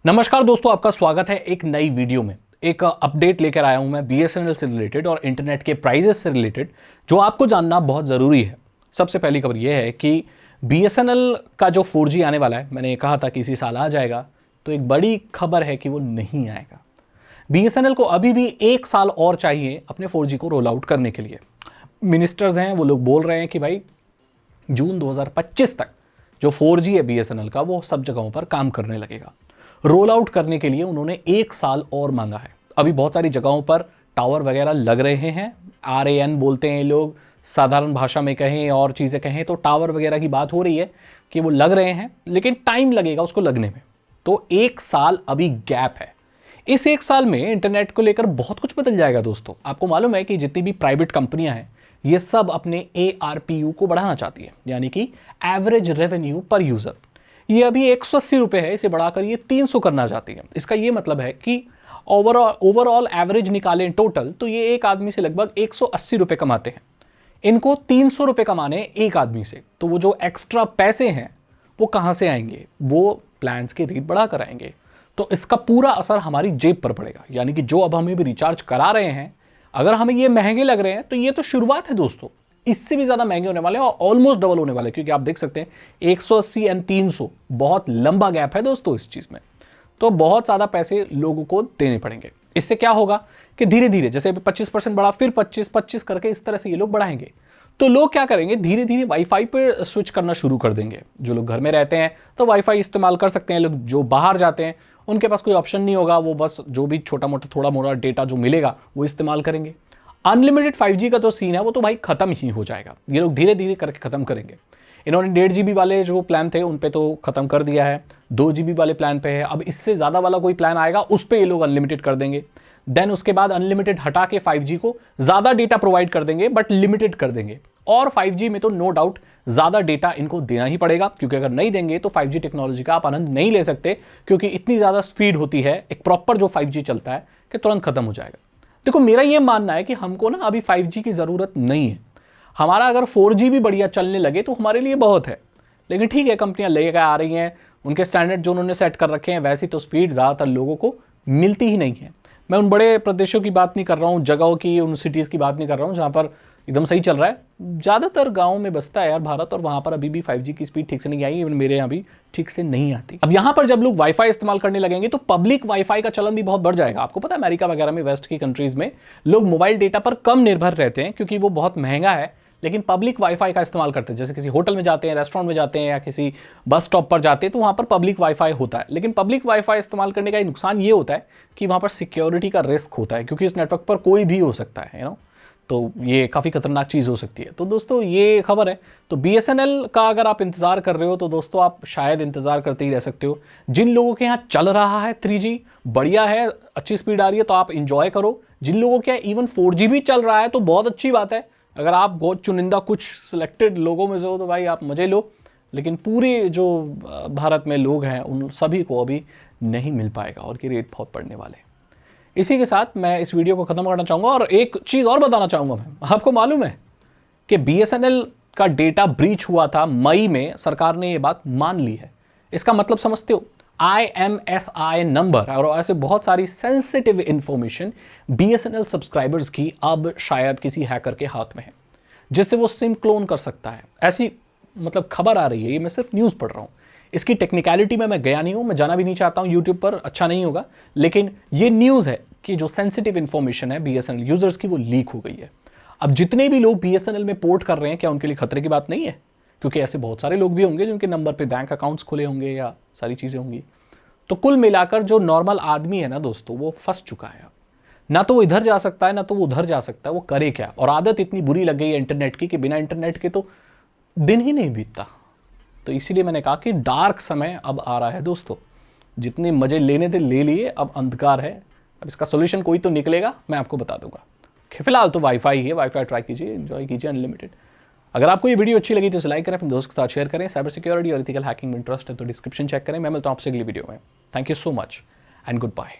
नमस्कार दोस्तों, आपका स्वागत है एक नई वीडियो में। एक अपडेट लेकर आया हूं मैं बीएसएनएल से रिलेटेड और इंटरनेट के प्राइजेस से रिलेटेड, जो आपको जानना बहुत ज़रूरी है। सबसे पहली खबर यह है कि बीएसएनएल का जो 4G आने वाला है, मैंने कहा था कि इसी साल आ जाएगा, तो एक बड़ी खबर है कि वो नहीं आएगा। बीएसएनएल को अभी भी 1 साल और चाहिए अपने 4G को रोल आउट करने के लिए। मिनिस्टर्स हैं, वो लोग बोल रहे हैं कि भाई जून 2025 तक जो 4G है बीएसएनएल का, वो सब जगहों पर काम करने लगेगा। रोल आउट करने के लिए उन्होंने 1 साल और मांगा है। अभी बहुत सारी जगहों पर टावर वगैरह लग रहे हैं, RAN बोलते हैं लोग, साधारण भाषा में कहें और चीज़ें कहें तो टावर वगैरह की बात हो रही है कि वो लग रहे हैं, लेकिन टाइम लगेगा उसको लगने में। तो 1 साल अभी गैप है। इस 1 साल में इंटरनेट को लेकर बहुत कुछ बदल जाएगा दोस्तों। आपको मालूम है कि जितनी भी प्राइवेट कंपनियां हैं, ये सब अपने ARPU को बढ़ाना चाहती है, यानी कि एवरेज रेवेन्यू पर यूज़र। ये अभी 180 रुपये है, इसे बढ़ाकर ये 300 करना चाहती है। इसका ये मतलब है कि ओवरऑल एवरेज निकालें टोटल, तो ये एक आदमी से लगभग 180 रुपये कमाते हैं। इनको 300 रुपये कमाने एक आदमी से, तो वो जो एक्स्ट्रा पैसे हैं वो कहाँ से आएंगे? वो प्लान्स की रेट बढ़ा कर आएंगे। तो इसका पूरा असर हमारी जेब पर पड़ेगा, यानी कि जो अब हमें भी रिचार्ज करा रहे हैं, अगर हमें ये महंगे लग रहे हैं तो ये तो शुरुआत है दोस्तों। इससे भी ज़्यादा महंगे होने वाले हैं और ऑलमोस्ट डबल होने वाले हैं, क्योंकि आप देख सकते हैं 180 एंड 300 बहुत लंबा गैप है दोस्तों इस चीज़ में। तो बहुत ज़्यादा पैसे लोगों को देने पड़ेंगे। इससे क्या होगा कि धीरे धीरे जैसे 25% बढ़ा, फिर 25 करके इस तरह से ये लोग बढ़ाएंगे। तो लोग क्या करेंगे, धीरे धीरे वाईफाई पे स्विच करना शुरू कर देंगे। जो लोग घर में रहते हैं तो वाईफाई इस्तेमाल कर सकते हैं। लोग जो बाहर जाते हैं उनके पास कोई ऑप्शन नहीं होगा, वो बस जो भी छोटा मोटा थोड़ा मोटा डेटा जो मिलेगा वो इस्तेमाल करेंगे। अनलिमिटेड 5G का तो सीन है वो तो भाई खत्म ही हो जाएगा। ये लोग धीरे धीरे करके खत्म करेंगे। इन्होंने 1.5 GB वाले जो प्लान थे उन पे तो खत्म कर दिया है, 2 GB वाले प्लान पे है। अब इससे ज़्यादा वाला कोई प्लान आएगा उस पर ये लोग अनलिमिटेड कर देंगे। देन उसके बाद अनलिमिटेड हटा के 5G को ज़्यादा डेटा प्रोवाइड कर देंगे, बट लिमिटेड कर देंगे। और 5G में तो नो डाउट ज़्यादा डेटा इनको देना ही पड़ेगा, क्योंकि अगर नहीं देंगे तो 5G टेक्नोलॉजी का आप आनंद नहीं ले सकते, क्योंकि इतनी ज़्यादा स्पीड होती है एक प्रॉपर जो 5G चलता है कि तुरंत खत्म हो जाएगा। देखो, मेरा ये मानना है कि हमको ना अभी 5G की ज़रूरत नहीं है। हमारा अगर 4G भी बढ़िया चलने लगे तो हमारे लिए बहुत है। लेकिन ठीक है, कंपनियां लेकर आ रही हैं, उनके स्टैंडर्ड जो उन्होंने सेट कर रखे हैं वैसी तो स्पीड ज़्यादातर लोगों को मिलती ही नहीं है। मैं उन बड़े प्रदेशों की बात नहीं कर रहा हूँ, जगहों की, उन सिटीज़ की बात नहीं कर रहा हूँ जहाँ पर एकदम सही चल रहा है। ज़्यादातर गाँव में बसता है यार भारत, और वहाँ पर अभी भी 5G की स्पीड ठीक से नहीं आई। इवन मेरे यहाँ भी ठीक से नहीं आती। अब यहाँ पर जब लोग वाईफाई इस्तेमाल करने लगेंगे तो पब्लिक वाईफाई का चलन भी बहुत बढ़ जाएगा। आपको पता है अमेरिका वगैरह में, वेस्ट की कंट्रीज़ में लोग मोबाइल डेटा पर कम निर्भर रहते हैं, क्योंकि वो बहुत महंगा है, लेकिन पब्लिक वाईफाई का इस्तेमाल करते हैं। जैसे किसी होटल में जाते हैं, रेस्टोरेंट में जाते हैं, या किसी बस स्टॉप पर जाते हैं, तो वहाँ पर पब्लिक वाईफाई होता है। लेकिन पब्लिक वाईफाई इस्तेमाल करने का नुकसान ये होता है कि वहाँ पर सिक्योरिटी का रिस्क होता है, क्योंकि इस नेटवर्क पर कोई भी हो सकता है, तो ये काफ़ी खतरनाक चीज़ हो सकती है। तो दोस्तों ये खबर है। तो BSNL का अगर आप इंतज़ार कर रहे हो तो दोस्तों आप शायद इंतज़ार करते ही रह सकते हो। जिन लोगों के यहाँ चल रहा है 3G बढ़िया है, अच्छी स्पीड आ रही है, तो आप इंजॉय करो। जिन लोगों के यहाँ इवन 4G भी चल रहा है तो बहुत अच्छी बात है। अगर आप बहुत चुनिंदा कुछ सिलेक्टेड लोगों में से हो तो भाई आप मज़े लो, लेकिन पूरे जो भारत में लोग हैं उन सभी को अभी नहीं मिल पाएगा और ये रेट बहुत बढ़ने वाले हैं। इसी के साथ मैं इस वीडियो को ख़त्म करना चाहूँगा और एक चीज़ और बताना चाहूँगा। मैं आपको मालूम है कि BSNL का डेटा ब्रीच हुआ था मई में, सरकार ने ये बात मान ली है। इसका मतलब समझते हो? IMSI नंबर और ऐसे बहुत सारी सेंसिटिव इंफॉर्मेशन BSNL सब्सक्राइबर्स की अब शायद किसी हैकर के हाथ में है, जिससे वो सिम क्लोन कर सकता है। ऐसी मतलब खबर आ रही है, ये मैं सिर्फ न्यूज़ पढ़ रहा हूँ। इसकी टेक्निकलिटी में मैं गया नहीं हूँ, मैं जाना भी नहीं चाहता हूँ, यूट्यूब पर अच्छा नहीं होगा। लेकिन ये न्यूज़ है कि जो सेंसिटिव इन्फॉर्मेशन है BSNL यूजर्स की वो लीक हो गई है। अब जितने भी लोग BSNL में पोर्ट कर रहे हैं, क्या उनके लिए खतरे की बात नहीं है? क्योंकि ऐसे बहुत सारे लोग भी होंगे जिनके नंबर पे बैंक अकाउंट्स खुले होंगे या सारी चीज़ें होंगी। तो कुल मिलाकर जो नॉर्मल आदमी है ना दोस्तों, वो फंस चुका है। ना तो वो इधर जा सकता है, ना तो वो उधर जा सकता है, वो करे क्या? और आदत इतनी बुरी लग गई है इंटरनेट की कि बिना इंटरनेट के तो दिन ही नहीं बीतता। तो इसीलिए मैंने कहा कि डार्क समय अब आ रहा है दोस्तों। जितने मज़े लेने थे ले लिए, अब अंधकार है। अब इसका सोल्यूशन कोई तो निकलेगा, मैं आपको बता दूंगा। फिलहाल तो वाईफाई ही है, वाईफाई ट्राई कीजिए, एंजॉय कीजिए अनलिमिटेड। अगर आपको ये वीडियो अच्छी लगी तो इसे लाइक करें, अपने दोस्त के साथ शेयर करें। साइबर सिक्योरिटी और इथिकल हैकिंग में इंटरेस्ट है तो डिस्क्रिप्शन चेक करें। मैं मिलता हूं आपसे अगली वीडियो में। Thank you so much and good bye.